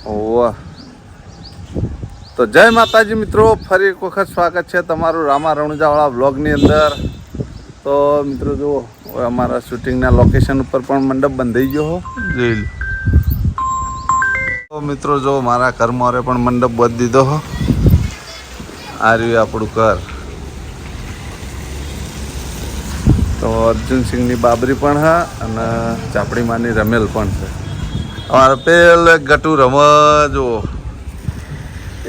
ઓહ તો જય માતાજી મિત્રો, ફરી એક વખત સ્વાગત છે તમારું રામા રણુજાવાળા વ્લોગની અંદર. તો મિત્રો જુઓ અમારા શૂટિંગના લોકેશન ઉપર પણ મંડપ બંધાઈ ગયો હો, જોઈ લો. તો મિત્રો જો મારા ઘરમાં પણ મંડપ બાંધી દીધો હો. આ રહ્યું આપણું ઘર. તો અર્જુનસિંહની બાબરી પણ છે અને ચાપડીમાંની રમેલ પણ છે. અમારે પેલો એક ગટુ રમે જુઓ.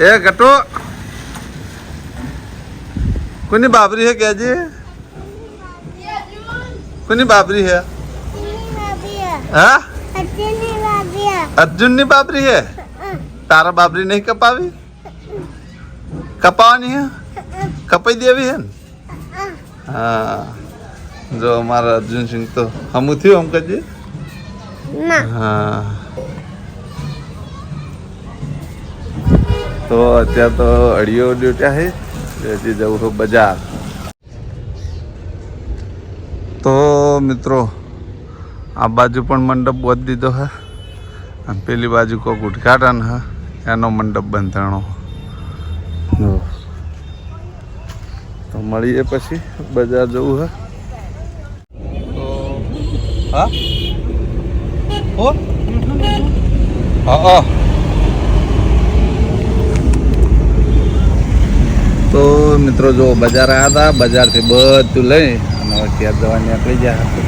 એ ગટુ કોની બાબરી है क्या जी? કોની બાબરી है? हाँ? अर्जुन ની બાબરી है? તારા બાબરી નહીં કપાવી? કપાવાની है? કપાઈ દેવી है? हाँ જો અમારા અર્જુન સિંહ તો હમું થયું હમ કજી. હા તો અત્યારે તો અડીઓ ડ્યુટ્યા છે, હજી જવું છું બજાર. તો મિત્રો આ બાજુ પણ મંડપ બાંધી દીધો છે અને પેલી બાજુ કોઈક ઉદઘાટન છે એનો મંડપ બંધાણો. તો મળીએ પછી બજાર જવું છે. હા હા તો મિત્રો જો બજાર આવ્યા હતા, બજારથી બધું લઈ અને ત્યાં જવા નીકળી ગયા હતા.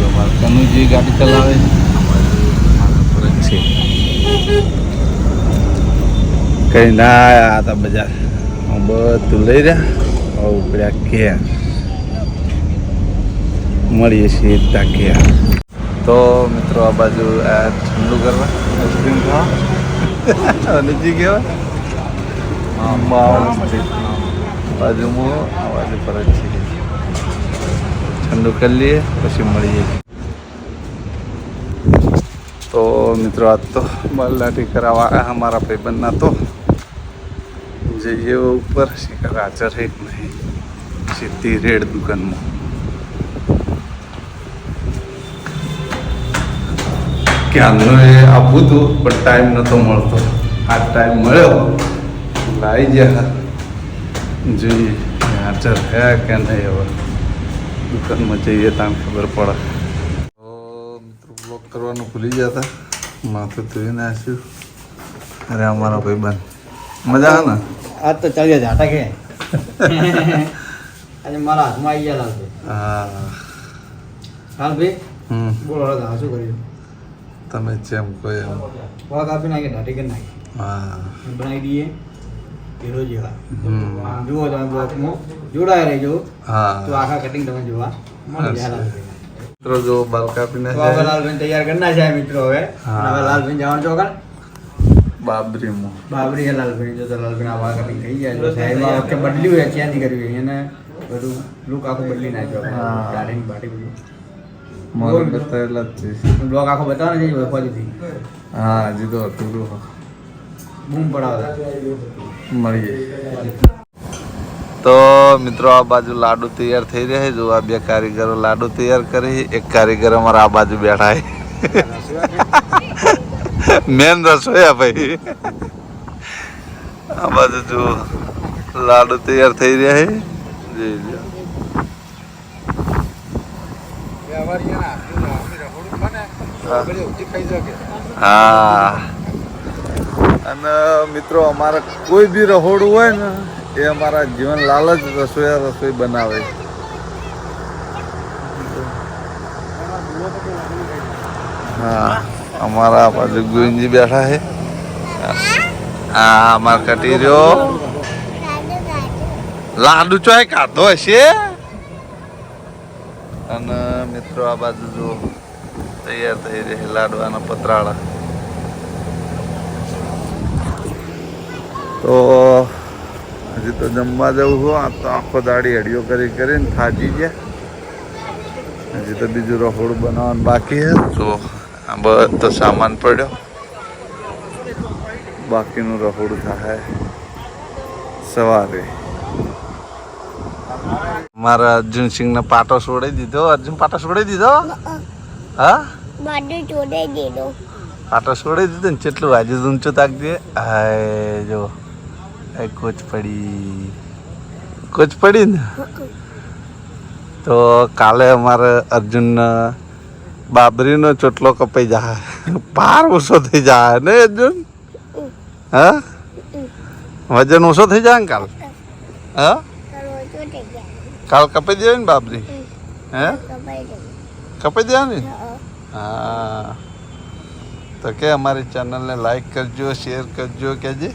અમારે કનુજી ગાડી ચલાવે છે. કઈ ના આવ્યા હતા બજાર, બધું લઈ રહ્યા ઉપડ્યા ઘેર. મળીએ સીધા ઘેર. તો મિત્રો આ બાજુ આ ઠંડુ કરવા આઈસ્ક્રીમ ખાવા અનુજી કહેવાય બાજુમાં આ બાજુ પર જ છે. ઠંડુ કરી લઈએ પછી મળીએ. તો મિત્રો આજ તો બલલાટી કરાવવા અમારા ભાઈબંધના તો જઈએ ઉપર શિખર હાજર એક નહીં સીધી રેડ દુકાનમાં. ક્યાંનું એ આપવું હતું પણ ટાઈમ નહોતો મળતો. આ ટાઈમ મળ્યો આવી ગયા. જોઈએ હાજર હે કે નહીં. હવે દુકાનમાં જઈએ ત્યાં ખબર પડે. તો મિત્રો બ્લોક કરવાનું ભૂલી ગયા હતા, માથું ધોઈ નાખ્યું. અરે અમારા ભાઈબંધ મજા આવે ને? આજ તો ચાલ્યા જાટા કે આજે મારા હાથમાં આવી ગયા લાલભાઈ. હા લાલભાઈ બોલો શું કર્યું? તમે જેમ કોઈ એમ વાઘ આપી નાખે ઢાટી કરી નાખી. હા બનાવી દઈએ હીરો જેવા. જુઓ તમે બ્લોકમાં જોડાયા રહેજો. હા તો આખા કટિંગ તમે જોવા મળી જાય લાલભાઈ. મિત્રો જો બાલ કાપીને લાલભાઈ તૈયાર કરી નાખ્યા મિત્રો. હવે હવે લાલભાઈ જવાનું ચોકડ બાબરીમાં બાબરી હે લાલભાઈ. જો તો લાલભાઈ આ વાળ કટિંગ થઈ જાય સાહેબમાં વખતે બદલ્યું હોય ચેન્જ કર્યું એને બધું લુક આખું બદલી નાખ્યો. ગાડીની બાટી બધું મારો બતાવેલા જ છે. બ્લોક આખો બતાવો ને ફરીથી. હા હજી તો અધૂરું બૂમ પડાવતા મળીએ. તો મિત્રો આ બાજુ લાડુ તૈયાર થઈ રહ્યા છે. જો આ બે કારીગરો લાડુ તૈયાર કરી, એક કારીગર અમારા આ બાજુ બેઠા છે. મેન રસોયા ભાઈ. આ બાજુ જો લાડુ તૈયાર થઈ રહ્યા છે. જોઈ લો. હા અને મિત્રો અમારે કોઈ બી રહોડું હોય ને એ અમારા જીવનલાલ જ રસોઈ બનાવે. હા અમારા બાજુ ગોવિંદજી બેઠા છે. હા અમારે કટી રહ્યો લાડુ ચોય કાઢો હશે. અને મિત્રો આ બાજુ જો તૈયાર થઈ રહી લાડવાના પતરાળા. તો હજી તો જમવા જવું હોય. આ તો આખો દાડી હડિયો કરીને થાકી ગયા. હજી તો બીજું રસોડું બનાવવાનું બાકી છે. તો આ બધો સામાન પડ્યો, બાકીનું રસોડું થાય સવારે. મારા અર્જુન સિંહ ને પાટો છોડી દીધો. અર્જુન પાટો છોડી દીધો. હા બાડુ છોડી દીધો. આટો છોડી દીધો ને કેટલું આજે ઊંચો તાકજે હાય જો કોચ પડી ને તો કાલે અમારે અર્જુન બાબરીનો ચોટલો કપાઈ જાય પાર ઓછો થઈ જાય ને અર્જુન હા વજન ઓછો થઈ જાય ને કાલ હા કાલ કપાઈ જાય ને બાબરી હે કપાઈ જાય ને હા તો કે અમારી ચેનલને લાઈક કરજો શેર કરજો કેજે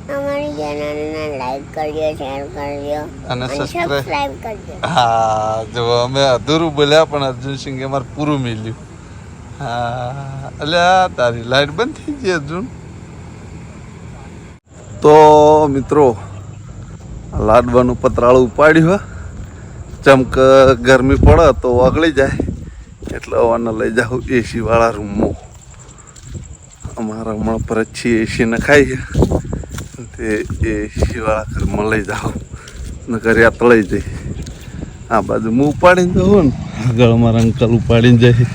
અમારી ચેનલને લાઈક કરજો શેર કરજો અને સબસ્ક્રાઇબ કરજો હા જો અમે અધૂરું બોલ્યા પણ અર્જુન સિંઘે અમારે પૂરું મિલ્યું હા એટલે તારી લાઈટ બંધ થઈ ગઈ અર્જુન તો મિત્રો લાડવાનું પતરાળું ઉપાડ્યું ચમક ગરમી પડે તો ઓગળી જાય એટલે હવાને લઈ જાઉં એસી વાળા રૂમમાં અમારા હમણાં પર છીએ એસી નખાઈએ તે એસી વાળા ઘરમાં લઈ જાઉં ને ઘરે આ તળાઈ જઈ આ બાજુ હું ઉપાડીને જાઉં ને આગળ અમારા અંકલ ઉપાડીને જાય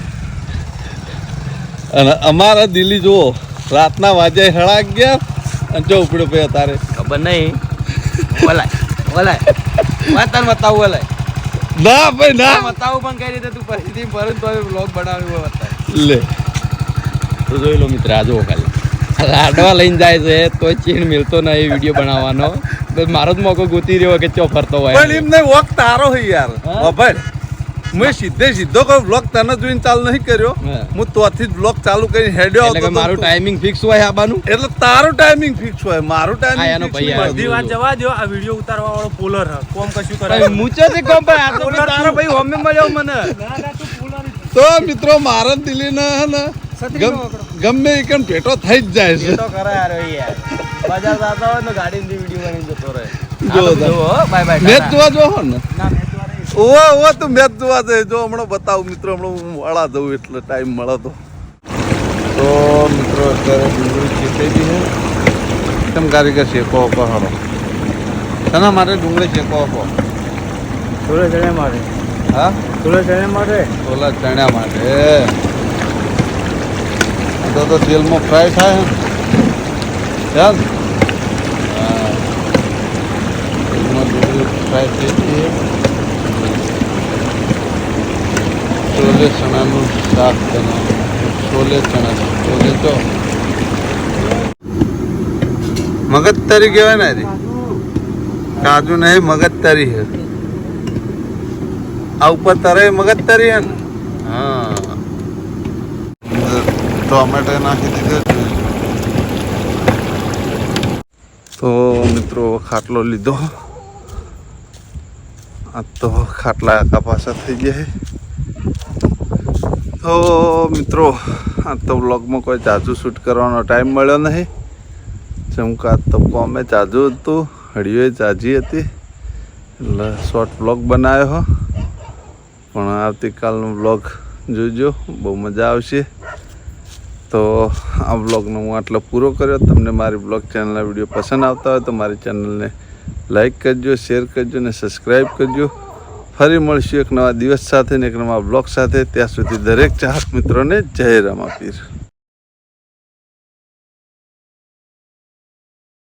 અને અમારા દિલ્હી જુઓ રાતના વાજે 11:30 અને જો ઉપડ્યો ભાઈ તારે ખબર નહીં ઓલાય બતાવું ઓલાય ના ભાઈ ના બતાવું પણ કઈ રીતે તું પરિસ્થિતિ પરંતુ બ્લોગ બનાવ્યો બતાય લે તો જોઈ લો મિત્ર આ જુઓ ખાલી લાડવા લઈને જાય છે તો ચીન મિલતો નહીં વિડીયો બનાવવાનો બસ મારો જ મોકો ગોતી રહ્યો કે ચો ફરતો હોય પણ એમને વોક તારો હોય યાર ભાઈ મેં સીધો કોઈ બ્લોગ તને જોઈને ચાલુ નહીં કર્યો હું તોથી જ બ્લોગ ચાલુ કરીને હેડ્યો એટલે મારું ટાઈમિંગ ફિક્સ હોય આબાનું એટલે તારું ટાઈમિંગ ફિક્સ હોય મારું ટાઈમિંગ બધી વાત જવા દો આ વિડિયો ઉતારવા વાળો પોલર હ કોમ કશું કરે મૂચે થી કોમ ભાઈ આ તો તારો ભાઈ હોમે મળ્યો મને તો મિત્રો મારા દિલ્હી ને ગમે એ કેમ ભેટો થઈ જ જાય છે તો કરે યાર બજાર જાતા હોય તો ગાડીની વિડિયો બની જતો રહે જો બાય બાય મેચ જોવા જો ને ના મેં તો ઓ તું મેચ જોવા જાય જો હમણાં બતાવું મિત્રો હમણાં હું વાળા જઉં એટલે ટાઈમ મળે તો મિત્રો અત્યારે ડુંગળી શેકાઈ ગઈ છે કેમ કારીગર શેકો હારો શેના માટે ડુંગળી શેકો આપો થોડે ચણે મારે હા થોડે ચણે મારે ઓલા ચણ્યા માટે તો તેલમાં ફ્રાય થાય ને ચાલ હા તેલમાં ડુંગળી ફ્રાય થઈ ગઈ છોલે ચણાનું શાક બનાવ્યું છોલે ચણા છોલે તો મગજતરી કહેવાય ને રી કાજુ નહીં મગજતરી હે આ ઉપર તરે મગજતરી હે ને હા ટોમેટો નાખી દીધો તો મિત્રો ખાટલો લીધો આ તો ખાટલા કપાસા થઈ ગયા તો મિત્રો આ તો વ્લોગમાં કોઈ જાજુ શૂટ કરવાનો ટાઈમ મળ્યો નહીં ચમકા તો કોમે જાજુ હતું હળીઓએ જાજી હતી એટલે શોર્ટ વ્લોગ બનાવ્યો પણ આવતીકાલનો વ્લોગ જોજો બહુ મજા આવશે તો આ વ્લોગનો હું આટલો પૂરો કર્યો તમને મારી બ્લોગ ચેનલના વિડીયો પસંદ આવતા હોય તો મારી ચેનલને લાઈક કરજો શેર કરજો અને સબસ્ક્રાઈબ કરજો ફરી મળશું એક નવા દિવસ સાથે ને એક નવા બ્લોગ સાથે ત્યાં સુધી દરેક ચાહક મિત્રોને જય રામાપીર